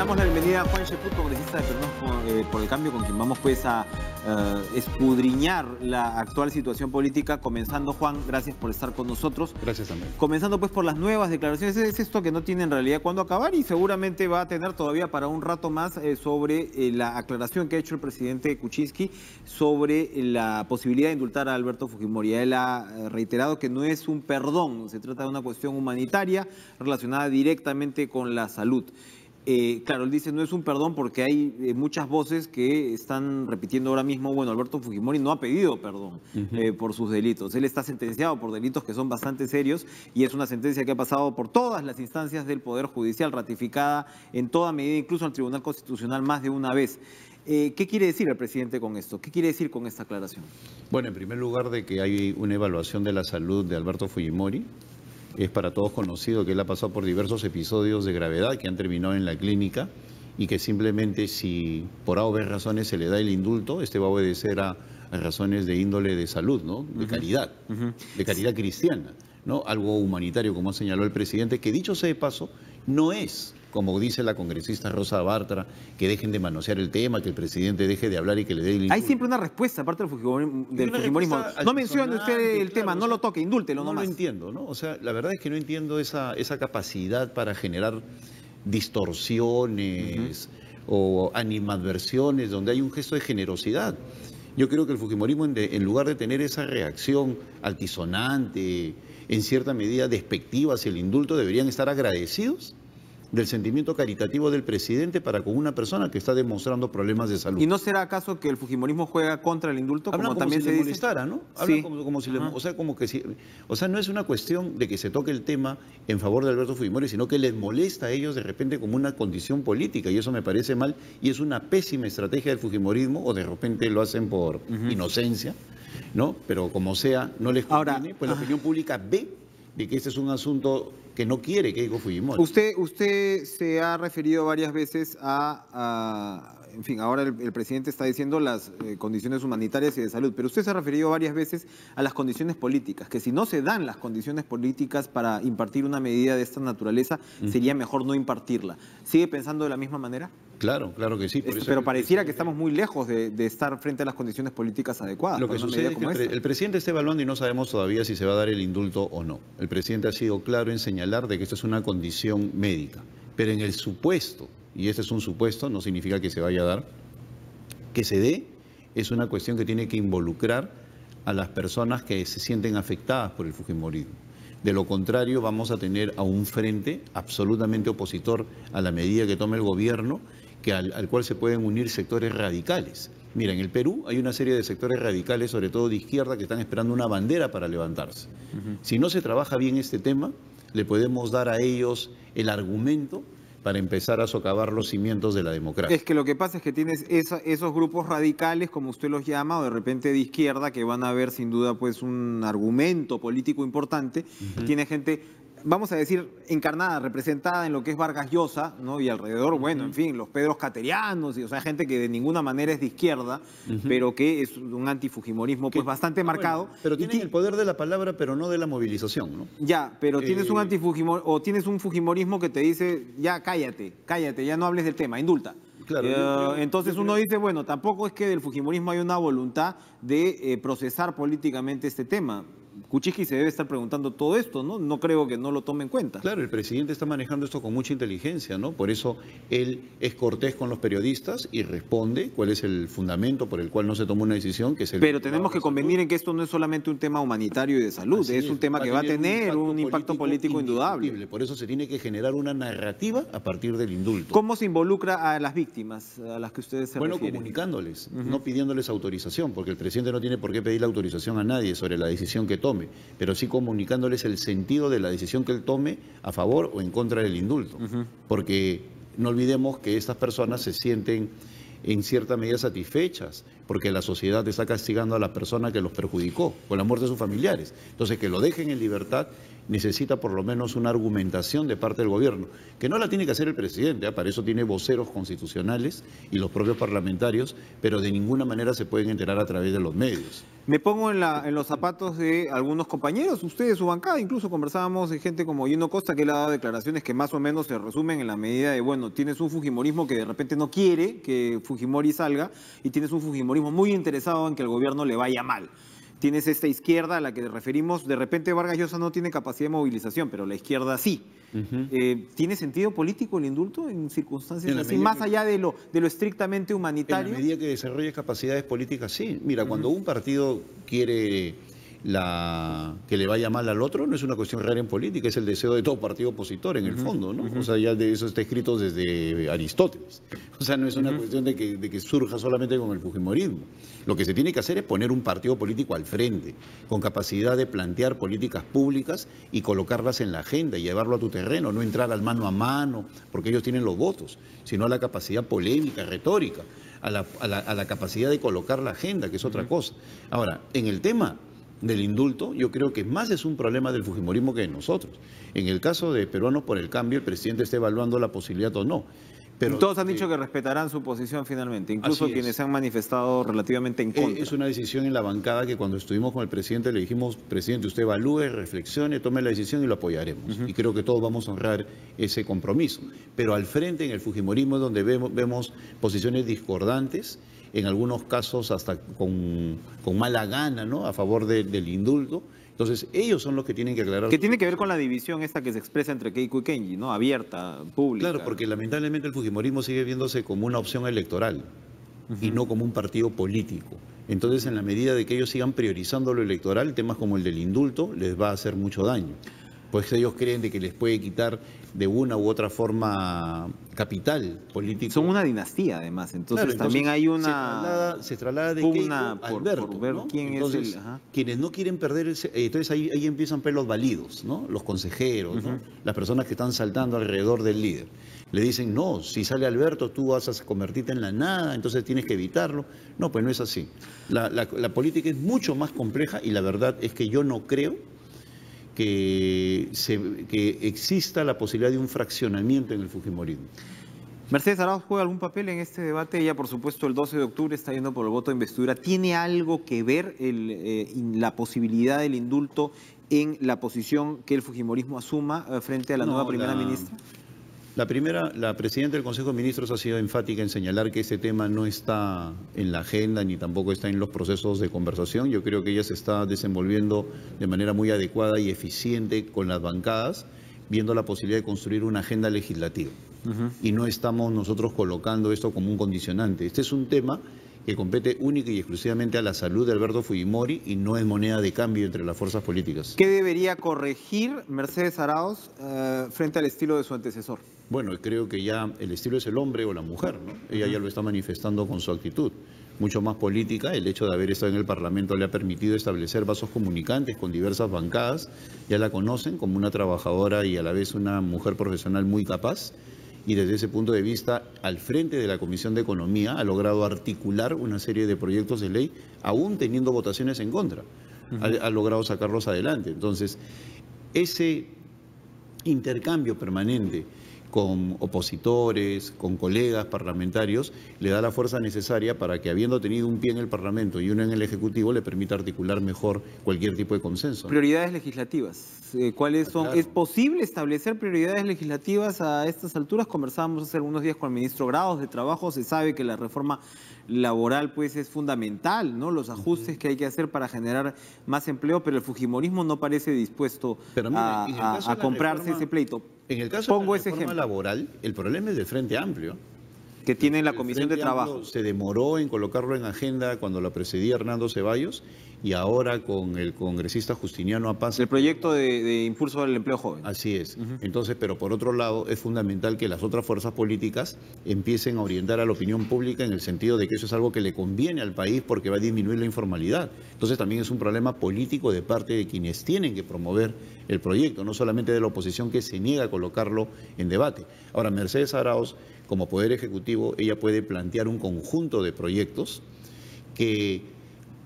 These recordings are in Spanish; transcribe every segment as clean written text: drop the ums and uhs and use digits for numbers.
damos la bienvenida a Juan Cheput, congresista de Perú por el Cambio, con quien vamos pues a escudriñar la actual situación política. Comenzando, Juan, gracias por estar con nosotros. Gracias también. Comenzando pues por las nuevas declaraciones. Es esto que no tiene en realidad cuándo acabar y seguramente va a tener todavía para un rato más sobre la aclaración que ha hecho el presidente Kuczynski sobre la posibilidad de indultar a Alberto Fujimori. Él ha reiterado que no es un perdón, se trata de una cuestión humanitaria relacionada directamente con la salud. Claro, él dice no es un perdón porque hay muchas voces que están repitiendo ahora mismo, bueno, Alberto Fujimori no ha pedido perdón por sus delitos. Él está sentenciado por delitos que son bastante serios y es una sentencia que ha pasado por todas las instancias del Poder Judicial, ratificada en toda medida, incluso al Tribunal Constitucional más de una vez. ¿Qué quiere decir el presidente con esto? ¿Qué quiere decir con esta aclaración? Bueno, en primer lugar, de que hay una evaluación de la salud de Alberto Fujimori. Es para todos conocido que él ha pasado por diversos episodios de gravedad que han terminado en la clínica y que simplemente si por A o B razones se le da el indulto, este va a obedecer a razones de índole de salud, ¿no? De caridad, de caridad cristiana, ¿no? Algo humanitario, como señaló el presidente, que dicho sea de paso, no es, como dice la congresista Rosa Bartra, que dejen de manosear el tema, que el presidente deje de hablar y que le dé el indulto. Hay siempre una respuesta, aparte del fujimorismo. No mencione usted el tema, no lo toque, indúltelo nomás. No lo entiendo, ¿no? O sea, la verdad es que no entiendo esa capacidad para generar distorsiones o animadversiones donde hay un gesto de generosidad. Yo creo que el fujimorismo, en lugar de tener esa reacción altisonante, en cierta medida despectiva hacia el indulto, deberían estar agradecidos del sentimiento caritativo del presidente para con una persona que está demostrando problemas de salud. ¿Y no será acaso que el fujimorismo juega contra el indulto? Hablan como también si se le dice? molestara, ¿no? Hablan como si le, o sea, no es una cuestión de que se toque el tema en favor de Alberto Fujimori, sino que les molesta a ellos de repente como una condición política, y eso me parece mal, y es una pésima estrategia del fujimorismo, o de repente lo hacen por inocencia, ¿no? Pero como sea, no les conviene, pues la opinión pública ve de que este es un asunto que no quiere Keiko Fujimori. Usted se ha referido varias veces en fin, ahora el presidente está diciendo las condiciones humanitarias y de salud, pero usted se ha referido varias veces a las condiciones políticas, que si no se dan las condiciones políticas para impartir una medida de esta naturaleza, sería mejor no impartirla. ¿Sigue pensando de la misma manera? Claro, claro que sí. Pero pareciera que estamos muy lejos de estar frente a las condiciones políticas adecuadas. Lo que sucede es que el presidente está evaluando y no sabemos todavía si se va a dar el indulto o no. El presidente ha sido claro en señalar de que esto es una condición médica, pero en el supuesto, y este es un supuesto, no significa que se vaya a dar, que se dé, es una cuestión que tiene que involucrar a las personas que se sienten afectadas por el fujimorismo. De lo contrario, vamos a tener a un frente absolutamente opositor a la medida que tome el gobierno, al cual se pueden unir sectores radicales. Mira, en el Perú hay una serie de sectores radicales, sobre todo de izquierda, que están esperando una bandera para levantarse. Si no se trabaja bien este tema, le podemos dar a ellos el argumento para empezar a socavar los cimientos de la democracia. Es que lo que pasa es que tienes esos grupos radicales, como usted los llama, o de repente de izquierda, que van a ver sin duda pues un argumento político importante. Tiene gente, vamos a decir, encarnada, representada en lo que es Vargas Llosa, ¿no? Y alrededor, bueno, en fin, los Pedros Caterianos, o sea, gente que de ninguna manera es de izquierda, pero que es un antifujimorismo pues bastante marcado. Bueno, pero tienen el poder de la palabra, pero no de la movilización, ¿no? Ya, pero tienes un antifujimorismo, o tienes un fujimorismo que te dice, ya cállate, ya no hables del tema, indulta. Claro, entonces uno dice, bueno, tampoco es que del fujimorismo hay una voluntad de procesar políticamente este tema. Kuczynski se debe estar preguntando todo esto, ¿no? No creo que no lo tome en cuenta. Claro, el presidente está manejando esto con mucha inteligencia, ¿no? Por eso él es cortés con los periodistas y responde cuál es el fundamento por el cual no se tomó una decisión. Pero tenemos que convenir en que esto no es solamente un tema humanitario y de salud, es un tema que va a tener un impacto político indudable. Por eso se tiene que generar una narrativa a partir del indulto. ¿Cómo se involucra a las víctimas a las que ustedes se refieren? Bueno, comunicándoles, no pidiéndoles autorización, porque el presidente no tiene por qué pedir la autorización a nadie sobre la decisión que tome, pero sí comunicándoles el sentido de la decisión que él tome a favor o en contra del indulto. Porque no olvidemos que estas personas se sienten en cierta medida satisfechas porque la sociedad está castigando a la persona que los perjudicó con la muerte de sus familiares. Entonces, que lo dejen en libertad necesita por lo menos una argumentación de parte del gobierno, que no la tiene que hacer el presidente, para eso tiene voceros constitucionales y los propios parlamentarios, pero de ninguna manera se pueden enterar a través de los medios. Me pongo en los zapatos de algunos compañeros, ustedes, su bancada, incluso conversábamos de gente como Gino Costa, que le ha dado declaraciones que más o menos se resumen en la medida de, bueno, tienes un fujimorismo que de repente no quiere que Fujimori salga y tienes un fujimorismo muy interesado en que el gobierno le vaya mal. Tienes esta izquierda a la que referimos, de repente Vargas Llosa no tiene capacidad de movilización, pero la izquierda sí. ¿Tiene sentido político el indulto en circunstancias así, más allá de lo estrictamente humanitario? En la medida que desarrolle capacidades políticas, sí. Mira, cuando un partido quiere que le vaya mal al otro, no es una cuestión rara en política, es el deseo de todo partido opositor en el fondo, ¿no? O sea, ya de eso está escrito desde Aristóteles. O sea, no es una cuestión de que surja solamente con el fujimorismo. Lo que se tiene que hacer es poner un partido político al frente, con capacidad de plantear políticas públicas y colocarlas en la agenda y llevarlo a tu terreno, no entrar al mano a mano, porque ellos tienen los votos, sino a la capacidad polémica, retórica, a la capacidad de colocar la agenda, que es otra cosa. Ahora, en el tema del indulto, yo creo que más es un problema del fujimorismo que de nosotros. En el caso de Peruanos por el Cambio, el presidente está evaluando la posibilidad o no. Pero todos han dicho que respetarán su posición finalmente, incluso quienes se han manifestado relativamente en contra. Es una decisión en la bancada que cuando estuvimos con el presidente le dijimos, presidente, usted evalúe, reflexione, tome la decisión y lo apoyaremos. Y creo que todos vamos a honrar ese compromiso. Pero al frente, en el fujimorismo, es donde vemos posiciones discordantes, en algunos casos hasta con mala gana, ¿no?, a favor del indulto. Entonces, ellos son los que tienen que aclarar. Que tiene que ver con la división esta que se expresa entre Keiko y Kenji, ¿no? Abierta, pública. Claro, porque lamentablemente el fujimorismo sigue viéndose como una opción electoral y no como un partido político. Entonces, en la medida de que ellos sigan priorizando lo electoral, temas como el del indulto les va a hacer mucho daño. Pues ellos creen de que les puede quitar de una u otra forma capital político. Son una dinastía, además. Entonces, también hay una se traslada de pugna Keiko a Alberto, por ver, ¿no?, quién entonces, es el... quienes no quieren perder entonces ahí empiezan los válidos, ¿no?, los consejeros, ¿no?, las personas que están saltando alrededor del líder. Le dicen, no, si sale Alberto tú vas a convertirte en la nada, entonces tienes que evitarlo. No, pues no es así. La política es mucho más compleja y la verdad es que yo no creo que exista la posibilidad de un fraccionamiento en el fujimorismo. ¿Mercedes Arauz juega algún papel en este debate? Ella, por supuesto, el 12 de octubre está yendo por el voto de investidura. ¿Tiene algo que ver la posibilidad del indulto en la posición que el fujimorismo asuma frente a la nueva primera ministra? La presidenta del Consejo de Ministros ha sido enfática en señalar que ese tema no está en la agenda ni tampoco está en los procesos de conversación. Yo creo que ella se está desenvolviendo de manera muy adecuada y eficiente con las bancadas, viendo la posibilidad de construir una agenda legislativa. Y no estamos nosotros colocando esto como un condicionante. Este es un tema que compete única y exclusivamente a la salud de Alberto Fujimori y no es moneda de cambio entre las fuerzas políticas. ¿Qué debería corregir Mercedes Arauz frente al estilo de su antecesor? Bueno, creo que ya el estilo es el hombre o la mujer, ¿no? Ella ya lo está manifestando con su actitud. Mucho más política, el hecho de haber estado en el Parlamento le ha permitido establecer vasos comunicantes con diversas bancadas. Ya la conocen como una trabajadora y a la vez una mujer profesional muy capaz. Y desde ese punto de vista, al frente de la Comisión de Economía, ha logrado articular una serie de proyectos de ley, aún teniendo votaciones en contra. Ha logrado sacarlos adelante. Entonces, ese intercambio permanente con opositores, con colegas parlamentarios, le da la fuerza necesaria para que, habiendo tenido un pie en el Parlamento y uno en el Ejecutivo, le permita articular mejor cualquier tipo de consenso. Prioridades legislativas. ¿Cuáles son? Claro. ¿Es posible establecer prioridades legislativas a estas alturas? Conversábamos hace algunos días con el ministro Grados de Trabajo. Se sabe que la reforma laboral pues es fundamental, ¿no? Los ajustes que hay que hacer para generar más empleo, pero el fujimorismo no parece dispuesto a comprarse ese pleito. En el caso de la reforma laboral, el problema es del Frente Amplio. Que tiene la Comisión de Trabajo. Se demoró en colocarlo en agenda cuando la presidía Hernando Ceballos y ahora con el congresista Justiniano Apace. El proyecto de impulso al empleo joven. Así es. Entonces, pero por otro lado, es fundamental que las otras fuerzas políticas empiecen a orientar a la opinión pública en el sentido de que eso es algo que le conviene al país porque va a disminuir la informalidad. Entonces, también es un problema político de parte de quienes tienen que promover el proyecto, no solamente de la oposición que se niega a colocarlo en debate. Ahora, Mercedes Arauz, como Poder Ejecutivo, ella puede plantear un conjunto de proyectos que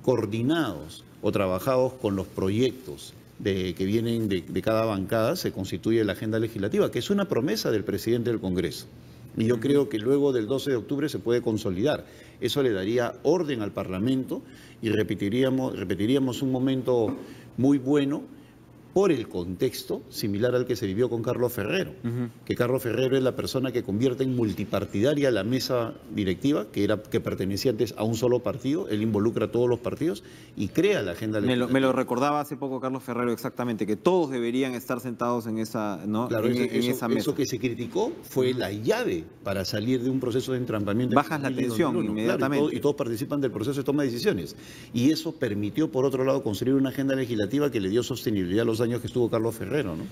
coordinados o trabajados con los proyectos que vienen de cada bancada se constituye la agenda legislativa, que es una promesa del presidente del Congreso. Y yo creo que luego del 12 de octubre se puede consolidar. Eso le daría orden al Parlamento y repetiríamos un momento muy bueno por el contexto similar al que se vivió con Carlos Ferrero, que Carlos Ferrero es la persona que convierte en multipartidaria la mesa directiva, que pertenecía antes a un solo partido, él involucra a todos los partidos y crea la agenda legislativa. Me lo recordaba hace poco Carlos Ferrero exactamente, que todos deberían estar sentados en esa, ¿no? Claro, esa mesa. Eso que se criticó fue la llave para salir de un proceso de entrampamiento. Bajas la tensión inmediatamente. Claro, y todos participan del proceso de toma de decisiones. Y eso permitió, por otro lado, construir una agenda legislativa que le dio sostenibilidad a los años que estuvo Carlos Ferrero, ¿no?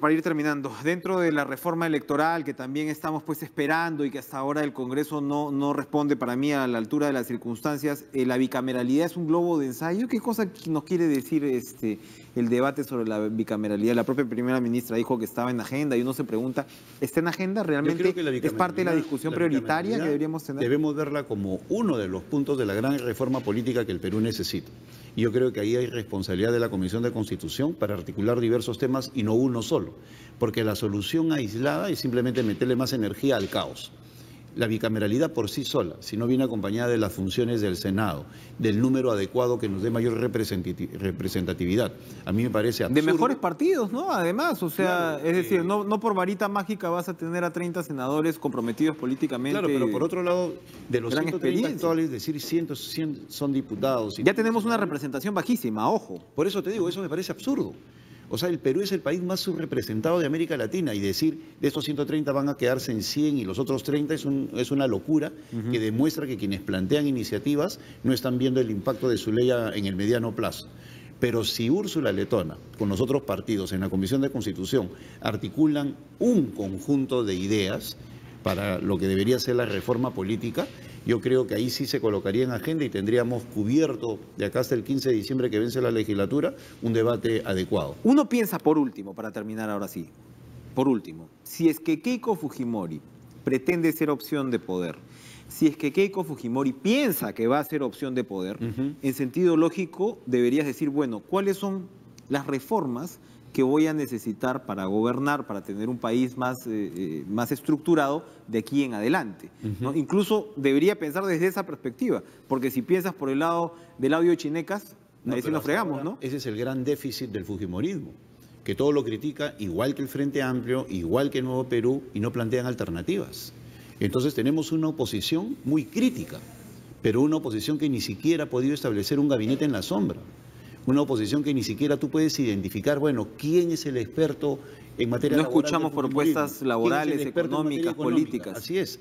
Para ir terminando, dentro de la reforma electoral que también estamos pues esperando y que hasta ahora el Congreso no responde para mí a la altura de las circunstancias, ¿la bicameralidad es un globo de ensayo? ¿Qué cosa nos quiere decir el debate sobre la bicameralidad? La propia primera ministra dijo que estaba en agenda y uno se pregunta, ¿está en agenda? ¿Realmente es parte de la discusión prioritaria que deberíamos tener? Debemos verla como uno de los puntos de la gran reforma política que el Perú necesita. Y yo creo que ahí hay responsabilidad de la Comisión de Constitución para articular diversos temas y no uno solo, porque la solución aislada es simplemente meterle más energía al caos. La bicameralidad por sí sola, si no viene acompañada de las funciones del Senado, del número adecuado que nos dé mayor representatividad, a mí me parece absurdo. De mejores partidos, ¿no? Además, o sea, claro, es decir, no por varita mágica vas a tener a 30 senadores comprometidos políticamente. Claro, pero por otro lado, de los 130 actuales, decir 100 son diputados. Ya tenemos una representación bajísima, ojo. Por eso te digo, eso me parece absurdo. O sea, el Perú es el país más subrepresentado de América Latina y decir de estos 130 van a quedarse en 100 y los otros 30 es una locura que demuestra que quienes plantean iniciativas no están viendo el impacto de su ley en el mediano plazo. Pero si Úrsula Letona, con los otros partidos en la Comisión de Constitución, articulan un conjunto de ideas para lo que debería ser la reforma política, yo creo que ahí sí se colocaría en agenda y tendríamos cubierto de acá hasta el 15 de diciembre que vence la legislatura un debate adecuado. Uno piensa, por último, para terminar ahora sí, por último, si es que Keiko Fujimori pretende ser opción de poder, si es que Keiko Fujimori piensa que va a ser opción de poder, en sentido lógico deberías decir, bueno, ¿cuáles son las reformas que voy a necesitar para gobernar, para tener un país más estructurado de aquí en adelante, ¿no? Incluso debería pensar desde esa perspectiva, porque si piensas por el lado del audio de Chinecas, ahí sí nos fregamos, ¿no? Ese es el gran déficit del fujimorismo, que todo lo critica igual que el Frente Amplio, igual que el Nuevo Perú, y no plantean alternativas. Entonces tenemos una oposición muy crítica, pero una oposición que ni siquiera ha podido establecer un gabinete en la sombra. Una oposición que ni siquiera tú puedes identificar, bueno, quién es el experto en materia laboral. No escuchamos propuestas laborales, económicas, políticas. Así es.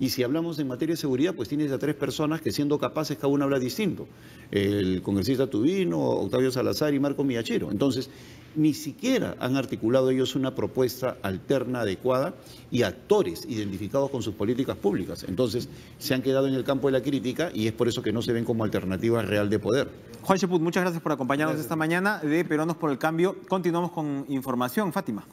Y si hablamos en materia de seguridad, pues tienes a 3 personas que siendo capaces cada uno habla distinto. El congresista Tubino, Octavio Salazar y Marco Miachero. Entonces, ni siquiera han articulado ellos una propuesta alterna, adecuada y actores identificados con sus políticas públicas. Entonces, se han quedado en el campo de la crítica y es por eso que no se ven como alternativa real de poder. Juan Cheput, muchas gracias por acompañarnos esta mañana de Peruanos por el Cambio. Continuamos con información, Fátima.